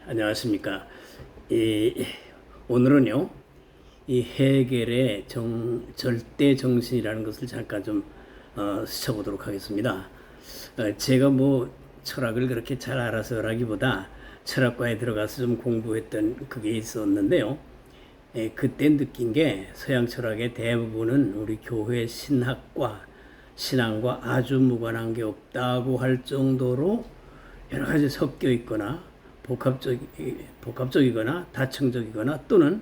안녕하십니까. 오늘은요, 이 헤겔의 절대 정신이라는 것을 잠깐 좀 스쳐보도록 하겠습니다. 제가 뭐 철학을 그렇게 잘 알아서라기보다 철학과에 들어가서 좀 공부했던 그게 있었는데요. 그때 느낀 게 서양 철학의 대부분은 우리 교회 신앙과 아주 무관한 게 없다고 할 정도로 여러 가지 섞여 있거나 복합적이거나 다층적이거나 또는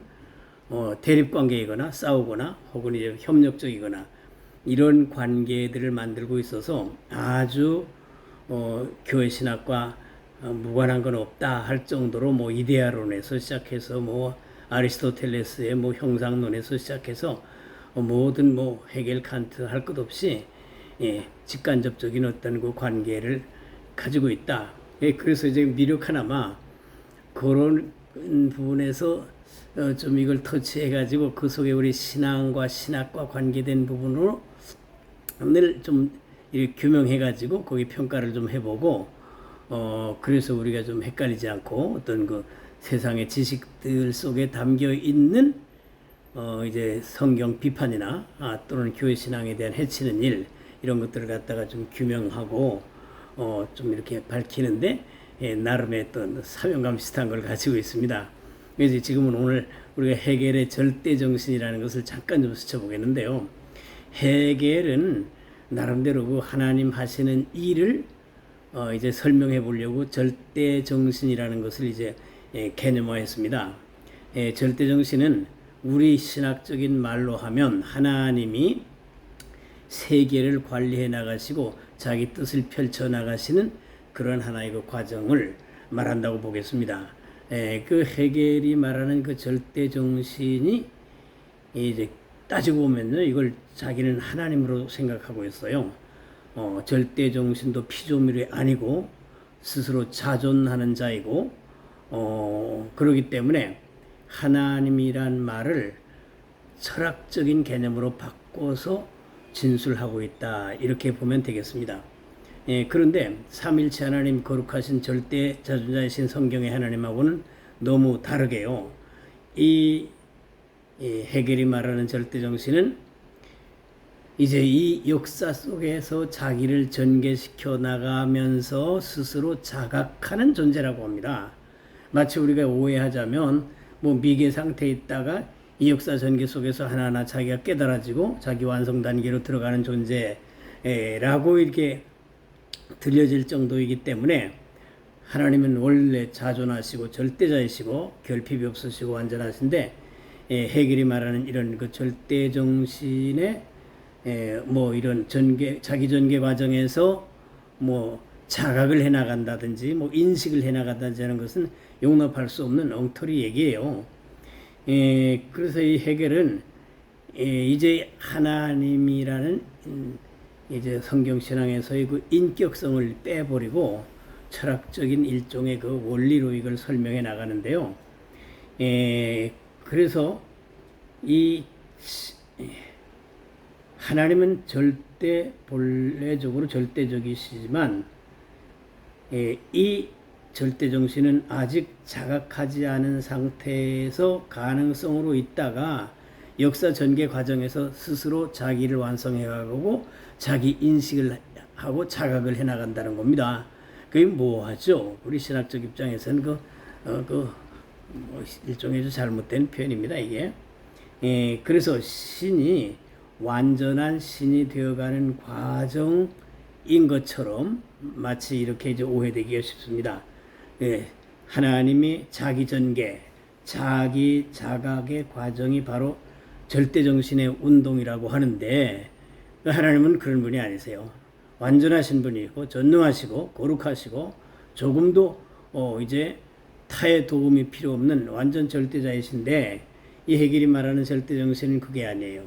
대립관계이거나 싸우거나 혹은 이제 협력적이거나 이런 관계들을 만들고 있어서 아주 교회 신학과 무관한 건 없다 할 정도로 뭐 이데아론에서 시작해서 뭐 아리스토텔레스의 뭐 형상론에서 시작해서 모든 뭐 헤겔 칸트 할 것 없이 직간접적인 어떤 그 관계를 가지고 있다. 그래서 이제 미력 하나마 그런 부분에서 좀 이걸 터치해가지고 그 속에 우리 신앙과 신학과 관계된 부분으로 오늘 좀 이렇게 규명해가지고 거기 평가를 좀 해보고 그래서 우리가 좀 헷갈리지 않고 어떤 그 세상의 지식들 속에 담겨 있는 이제 성경 비판이나 또는 교회 신앙에 대한 해치는 일 이런 것들을 갖다가 좀 규명하고 좀 이렇게 밝히는데 나름의 어떤 사명감 비슷한 걸 가지고 있습니다. 그래서 지금은 오늘 우리가 헤겔의 절대 정신이라는 것을 잠깐 좀 스쳐보겠는데요. 헤겔은 나름대로 그 하나님 하시는 일을 이제 설명해 보려고 절대 정신이라는 것을 이제 개념화했습니다. 절대 정신은 우리 신학적인 말로 하면 하나님이 세계를 관리해 나가시고 자기 뜻을 펼쳐 나가시는 그런 하나의 그 과정을 말한다고 보겠습니다. 그 헤겔이 말하는 그 절대 정신이 이제 따지고 보면요, 이걸 자기는 하나님으로 생각하고 있어요. 절대 정신도 피조물이 아니고 스스로 자존하는 자이고, 그러기 때문에 하나님이란 말을 철학적인 개념으로 바꿔서 진술하고 있다. 이렇게 보면 되겠습니다. 그런데 삼일체 하나님 거룩하신 절대 자존자이신 성경의 하나님하고는 너무 다르게요. 이 헤겔이 말하는 절대 정신은 이제 이 역사 속에서 자기를 전개시켜 나가면서 스스로 자각하는 존재라고 합니다. 마치 우리가 오해하자면 뭐 미개 상태에 있다가 이 역사 전개 속에서 하나하나 자기가 깨달아지고 자기 완성 단계로 들어가는 존재라고 이렇게 들려질 정도이기 때문에 하나님은 원래 자존하시고 절대자이시고 결핍이 없으시고 완전하신데 헤겔이 말하는 이런 그 절대 정신의 뭐 이런 자기 전개 과정에서 뭐 자각을 해 나간다든지 뭐 인식을 해 나간다든지 하는 것은 용납할 수 없는 엉터리 얘기예요. 그래서 이 헤겔은 이제 하나님이라는 이제 성경 신앙에서의 그 인격성을 빼버리고 철학적인 일종의 그 원리로 이걸 설명해 나가는데요. 그래서 이 하나님은 본래적으로 절대적이시지만 이 절대 정신은 아직 자각하지 않은 상태에서 가능성으로 있다가 역사 전개 과정에서 스스로 자기를 완성해 가고 자기 인식을 하고 자각을 해 나간다는 겁니다. 그게 뭐하죠? 우리 신학적 입장에서는 뭐 일종의 잘못된 표현입니다, 이게. 그래서 신이 완전한 신이 되어가는 과정인 것처럼 마치 이렇게 이제 오해되기가 쉽습니다. 하나님이 자기 전개, 자기 자각의 과정이 바로 절대정신의 운동이라고 하는데 하나님은 그런 분이 아니세요. 완전하신 분이고 전능하시고 거룩하시고 조금도 이제 타의 도움이 필요 없는 완전 절대자이신데 이 헤겔이 말하는 절대정신은 그게 아니에요.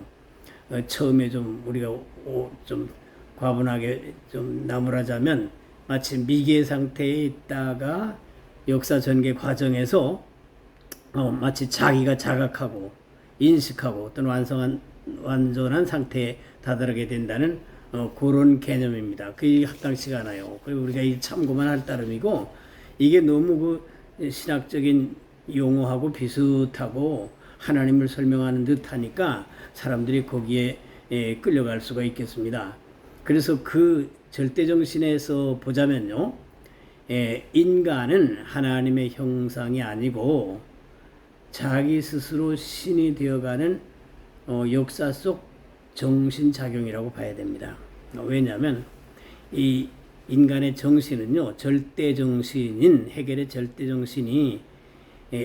처음에 좀 우리가 좀 과분하게 좀 나무라자면 마치 미개 상태에 있다가 역사 전개 과정에서 마치 자기가 자각하고 인식하고 어떤 완전한 상태에 다다르게 된다는 그런 개념입니다. 그게 합당치가 않아요. 그리고 우리가 이 참고만 할 따름이고 이게 너무 신학적인 용어하고 비슷하고 하나님을 설명하는 듯하니까 사람들이 거기에 끌려갈 수가 있겠습니다. 그래서 그 절대정신에서 보자면요, 인간은 하나님의 형상이 아니고 자기 스스로 신이 되어가는 역사 속 정신작용이라고 봐야 됩니다. 왜냐하면 이 인간의 정신은요, 절대정신인 헤겔의 절대정신이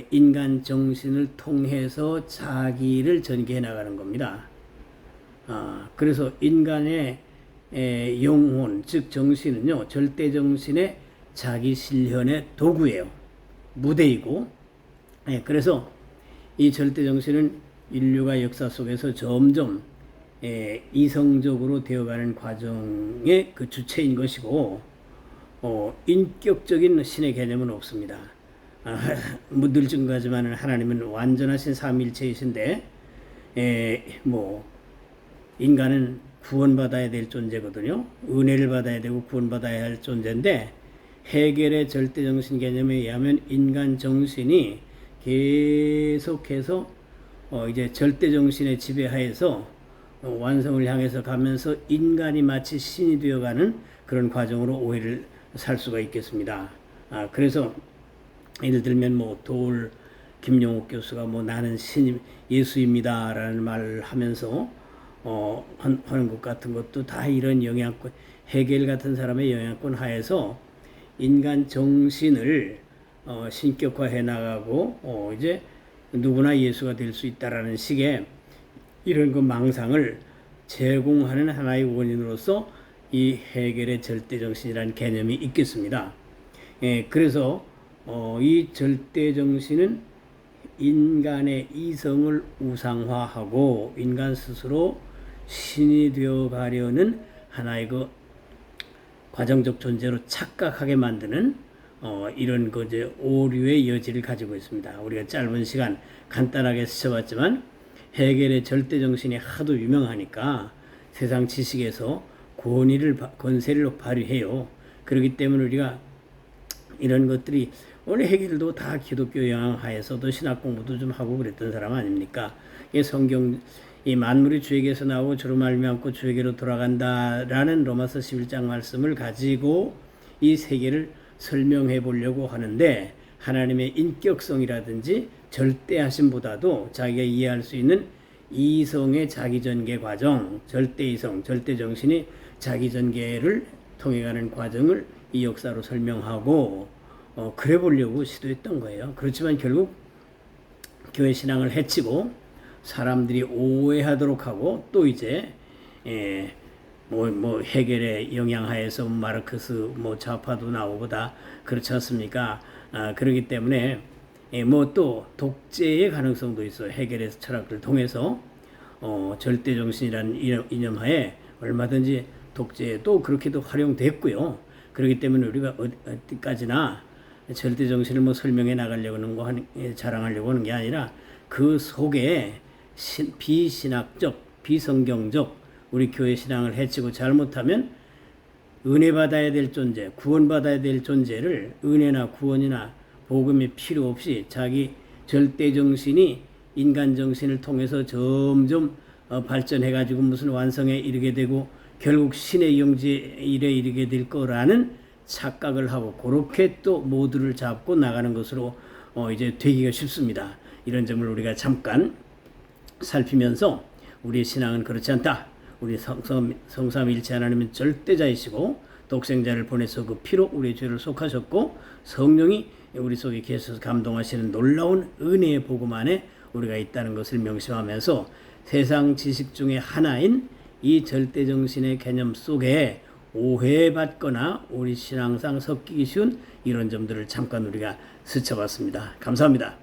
인간 정신을 통해서 자기를 전개해 나가는 겁니다. 그래서 인간의 영혼, 즉 정신은요, 절대정신의 자기 실현의 도구예요. 무대이고, 그래서 이 절대정신은 인류가 역사 속에서 점점 이성적으로 되어가는 과정의 그 주체인 것이고, 인격적인 신의 개념은 없습니다. 늘 증거하지만 하나님은 완전하신 삼위일체이신데, 인간은 구원받아야 될 존재거든요. 은혜를 받아야 되고 구원받아야 할 존재인데, 헤겔의 절대정신 개념에 의하면 인간 정신이 계속해서 이제 절대정신의 지배하에서 완성을 향해서 가면서 인간이 마치 신이 되어가는 그런 과정으로 오해를 살 수가 있겠습니다. 그래서 예를 들면 김용옥 교수가 나는 신 예수입니다라는 말을 하면서 하는 것 같은 것도 다 이런 영향권, 헤겔 같은 사람의 영향권 하에서 인간 정신을 신격화해 나가고 이제 누구나 예수가 될 수 있다라는 식의 이런 그 망상을 제공하는 하나의 원인으로서 이 헤겔의 절대정신이라는 개념이 있겠습니다. 그래서 이 절대정신은 인간의 이성을 우상화하고 인간 스스로 신이 되어 가려는 하나의 그 과정적 존재로 착각하게 만드는 이런 이제 오류의 여지를 가지고 있습니다. 우리가 짧은 시간 간단하게 스쳐봤지만 헤겔의 절대정신이 하도 유명하니까 세상 지식에서 권세를 발휘해요. 그렇기 때문에 우리가 이런 것들이 원래 헤겔도 다 기독교 영향 하에서도 신학 공부도 좀 하고 그랬던 사람 아닙니까? 이 성경 이 만물이 주에게서 나오고 주로 말미암고 주에게로 돌아간다라는 로마서 11장 말씀을 가지고 이 세계를 설명해 보려고 하는데, 하나님의 인격성이라든지 절대하심보다도 자기가 이해할 수 있는 이성의 자기전개 과정, 절대이성, 절대정신이 자기전개를 통해가는 과정을 이 역사로 설명하고 그래 보려고 시도했던 거예요. 그렇지만 결국 교회 신앙을 해치고 사람들이 오해하도록 하고, 또 이제 헤겔의 영향하에서 마르크스 좌파도 나오고 다 그렇지 않습니까? 그렇기 때문에 또 독재의 가능성도 있어요. 헤겔의 철학을 통해서 절대정신이라는 이념하에 얼마든지 독재도 그렇게도 활용됐고요. 그렇기 때문에 우리가 어디까지나 절대정신을 설명해 나가려고 하는 자랑하려고 하는 게 아니라 그 속에 비신학적, 비성경적 우리 교회 신앙을 해치고 잘못하면 은혜 받아야 될 존재, 구원 받아야 될 존재를 은혜나 구원이나 복음이 필요 없이 자기 절대 정신이 인간 정신을 통해서 점점 발전해 가지고 무슨 완성에 이르게 되고 결국 신의 영지일에 이르게 될 거라는 착각을 하고 그렇게 또 모두를 잡고 나가는 것으로 이제 되기가 쉽습니다. 이런 점을 우리가 잠깐 살피면서 우리의 신앙은 그렇지 않다. 우리 성삼일체 하나님은 절대자이시고 독생자를 보내서 그 피로 우리의 죄를 속하셨고 성령이 우리 속에 계셔서 감동하시는 놀라운 은혜의 복음 안에 우리가 있다는 것을 명심하면서 세상 지식 중에 하나인 이 절대정신의 개념 속에 오해받거나 우리 신앙상 섞이기 쉬운 이런 점들을 잠깐 우리가 스쳐봤습니다. 감사합니다.